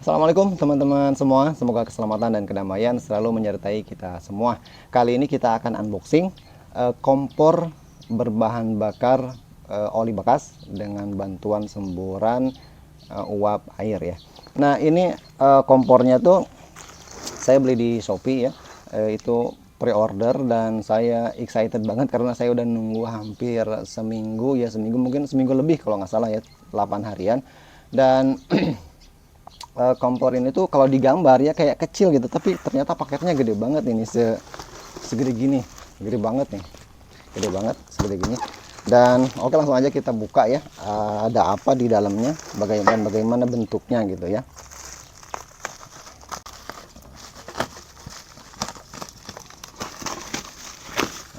Assalamualaikum teman-teman semua, semoga keselamatan dan kedamaian selalu menyertai kita semua. Kali ini kita akan unboxing kompor berbahan bakar oli bekas dengan bantuan semburan uap air ya. Nah ini kompornya tuh saya beli di Shopee ya, itu pre-order dan saya excited banget karena saya udah nunggu hampir seminggu ya, mungkin seminggu lebih kalau nggak salah ya, 8 harian. Dan kompor ini tuh kalau digambar ya kayak kecil gitu, tapi ternyata paketnya gede banget ini, segede gini, gede banget nih, gede banget, segede gini. Dan oke, langsung aja kita buka ya, ada apa di dalamnya, bagaimana bentuknya gitu ya.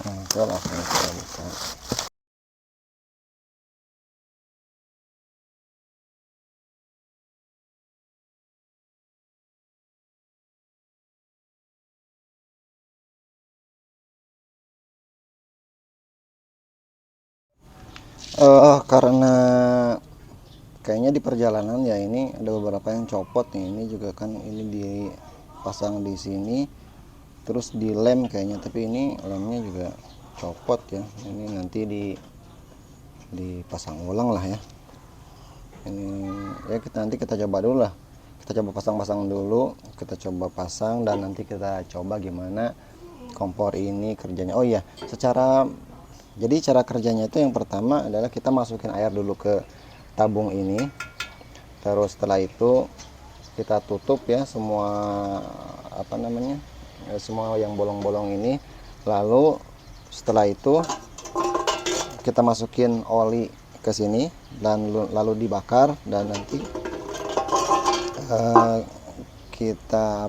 Nah, oke, langsung kita buka. Karena kayaknya di perjalanan ya, ini ada beberapa yang copot nih. Ini juga kan ini dipasang di sini terus dilem kayaknya, tapi ini lemnya juga copot ya. Ini nanti dipasang ulang lah ya. Ini ya, nanti kita coba dulu lah, kita coba pasang dulu, kita coba pasang dan nanti kita coba gimana kompor ini kerjanya. Oh iya, jadi cara kerjanya itu yang pertama adalah kita masukin air dulu ke tabung ini, terus setelah itu kita tutup ya semua, apa namanya, semua yang bolong-bolong ini. Lalu setelah itu kita masukin oli ke sini dan lalu dibakar, dan nanti uh, kita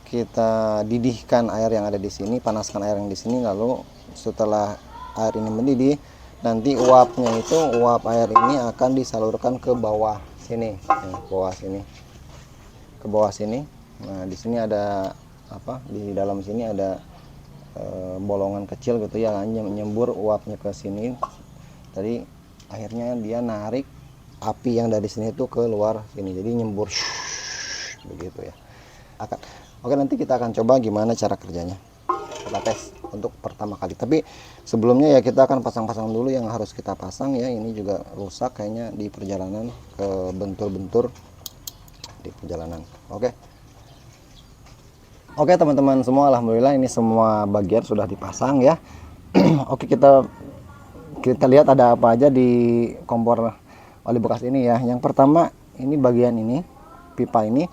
kita didihkan air yang ada di sini, panaskan air yang di sini. Lalu setelah air ini mendidih, nanti uap air ini akan disalurkan ke bawah sini, ke bawah sini. Nah, di sini ada di dalam sini ada bolongan kecil gitu ya, nyembur uapnya ke sini. Tadi akhirnya dia narik api yang dari sini tuh ke luar sini, jadi nyembur begitu ya. Oke, nanti kita akan coba gimana cara kerjanya, kita tes untuk pertama kali. Tapi sebelumnya ya kita akan pasang dulu yang harus kita pasang ya. Ini juga rusak kayaknya di perjalanan, ke bentur-bentur di perjalanan. Oke teman-teman semua, alhamdulillah ini semua bagian sudah dipasang ya. Oke, kita lihat ada apa aja di kompor oli bekas ini ya. Yang pertama, ini bagian ini, pipa ini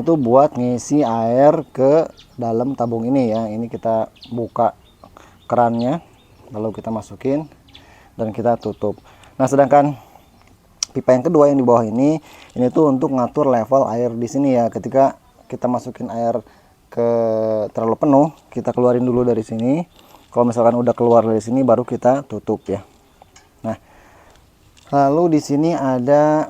tuh buat ngisi air ke dalam tabung ini ya. Ini kita buka kerannya, lalu kita masukin dan kita tutup. Nah, sedangkan pipa yang kedua yang di bawah ini tuh untuk ngatur level air di sini ya. Ketika kita masukin air ke terlalu penuh, kita keluarin dulu dari sini. Kalau misalkan udah keluar dari sini, baru kita tutup ya. Nah, lalu di sini ada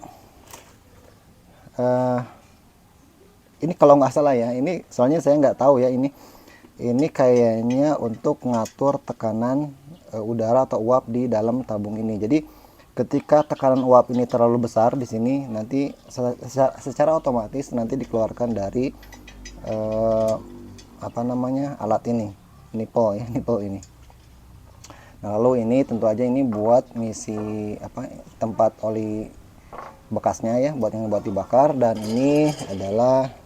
ini kalau nggak salah ya, ini soalnya saya nggak tahu ya, ini kayaknya untuk ngatur tekanan udara atau uap di dalam tabung ini. Jadi ketika tekanan uap ini terlalu besar di sini, nanti secara otomatis nanti dikeluarkan dari alat ini, nipple ini. Nah, lalu ini tentu aja ini buat ngisi tempat oli bekasnya ya, buat dibakar. Dan ini adalah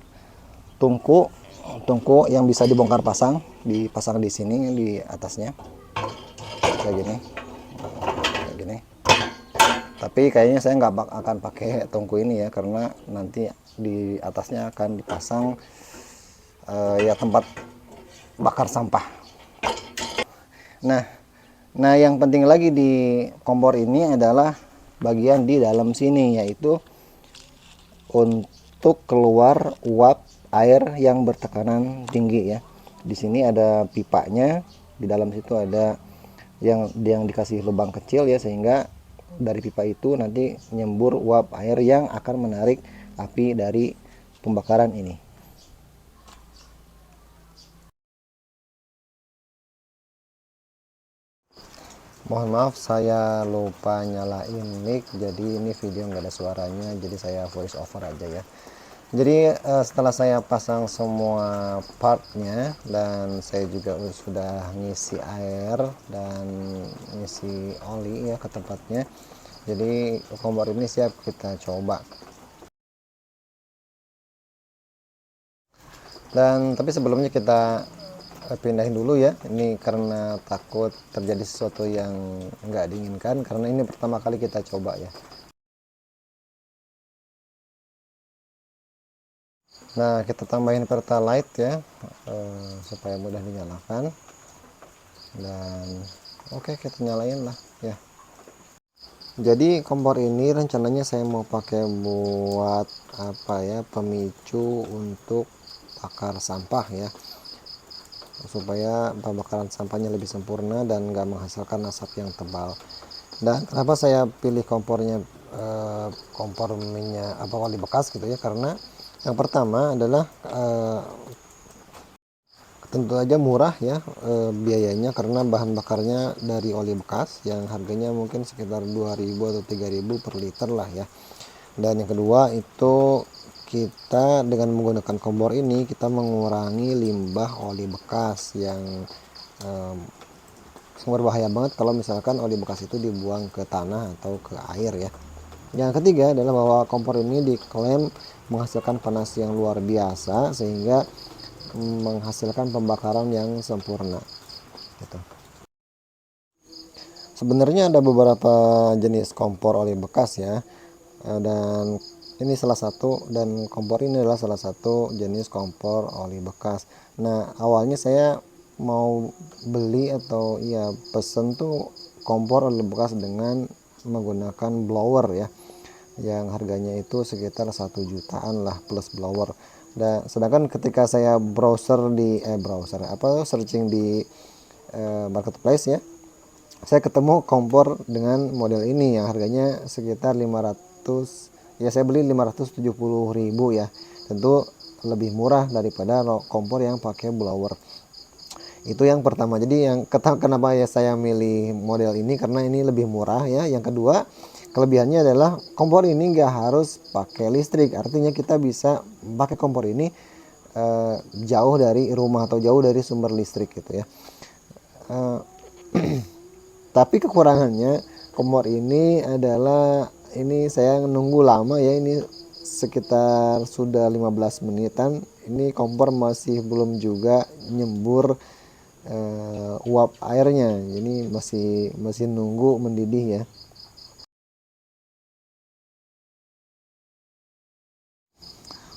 tungku yang bisa dibongkar pasang, dipasang di sini di atasnya kayak gini. Tapi kayaknya saya nggak akan pakai tungku ini ya, karena nanti di atasnya akan dipasang ya tempat bakar sampah. Nah, yang penting lagi di kompor ini adalah bagian di dalam sini, yaitu untuk keluar uap air yang bertekanan tinggi ya. Di sini ada pipanya, di dalam situ ada yang dikasih lubang kecil ya, sehingga dari pipa itu nanti nyembur uap air yang akan menarik api dari pembakaran ini. Mohon maaf, saya lupa nyalain mic, jadi ini video nggak ada suaranya, jadi saya voice over aja ya. Jadi setelah saya pasang semua partnya dan saya juga sudah ngisi air dan ngisi oli ya ke tempatnya, jadi kompor ini siap kita coba. Dan tapi sebelumnya kita pindahin dulu ya, ini karena takut terjadi sesuatu yang nggak diinginkan, karena ini pertama kali kita coba ya. Nah, kita tambahin pertalite ya, supaya mudah dinyalakan. Dan oke, kita nyalain lah ya. Jadi kompor ini rencananya saya mau pakai buat apa ya, pemicu untuk bakar sampah ya, supaya pembakaran sampahnya lebih sempurna dan nggak menghasilkan asap yang tebal. Dan kenapa saya pilih kompornya kompor minyak apa oli bekas gitu ya, karena yang pertama adalah tentu aja murah ya biayanya, karena bahan bakarnya dari oli bekas yang harganya mungkin sekitar 2.000 atau 3.000 per liter lah ya. Dan yang kedua itu, kita dengan menggunakan kompor ini kita mengurangi limbah oli bekas yang berbahaya banget kalau misalkan oli bekas itu dibuang ke tanah atau ke air ya. Yang ketiga adalah bahwa kompor ini diklaim menghasilkan panas yang luar biasa sehingga menghasilkan pembakaran yang sempurna gitu. Sebenarnya ada beberapa jenis kompor oli bekas ya, dan ini salah satu, dan kompor ini adalah salah satu jenis kompor oli bekas. Nah, awalnya saya mau beli atau ya pesen tuh kompor oli bekas dengan menggunakan blower ya, yang harganya itu sekitar 1 jutaan lah plus blower. Dan sedangkan ketika saya searching di marketplace ya, saya ketemu kompor dengan model ini yang harganya sekitar 500 ya, saya beli 570.000 ya, tentu lebih murah daripada kompor yang pakai blower. Itu yang pertama. Jadi yang kenapa ya saya milih model ini, karena ini lebih murah ya. Yang kedua, kelebihannya adalah kompor ini nggak harus pakai listrik, artinya kita bisa pakai kompor ini jauh dari rumah atau jauh dari sumber listrik gitu ya. Tapi kekurangannya kompor ini adalah, ini saya nunggu lama ya, ini sekitar sudah 15 menitan ini kompor masih belum juga nyembur uap airnya, ini masih nunggu mendidih ya.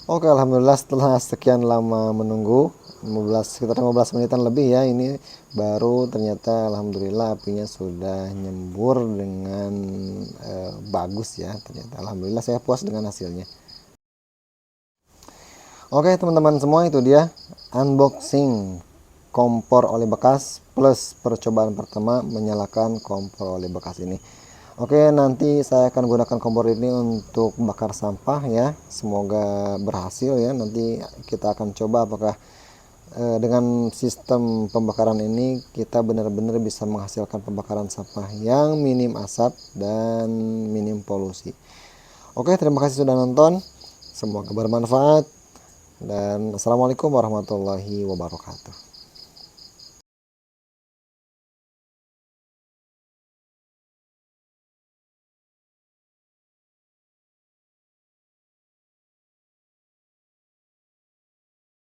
Oke, alhamdulillah setelah sekian lama menunggu, sekitar 15 menitan lebih ya, ini baru ternyata alhamdulillah apinya sudah nyembur dengan bagus ya. Ternyata alhamdulillah saya puas dengan hasilnya. Oke teman-teman semua, itu dia unboxing kompor oli bekas plus percobaan pertama menyalakan kompor oli bekas ini. Oke, nanti saya akan gunakan kompor ini untuk bakar sampah ya. Semoga berhasil ya. Nanti kita akan coba apakah dengan sistem pembakaran ini kita benar-benar bisa menghasilkan pembakaran sampah yang minim asap dan minim polusi. Oke, terima kasih sudah nonton. Semoga bermanfaat. Dan assalamualaikum warahmatullahi wabarakatuh.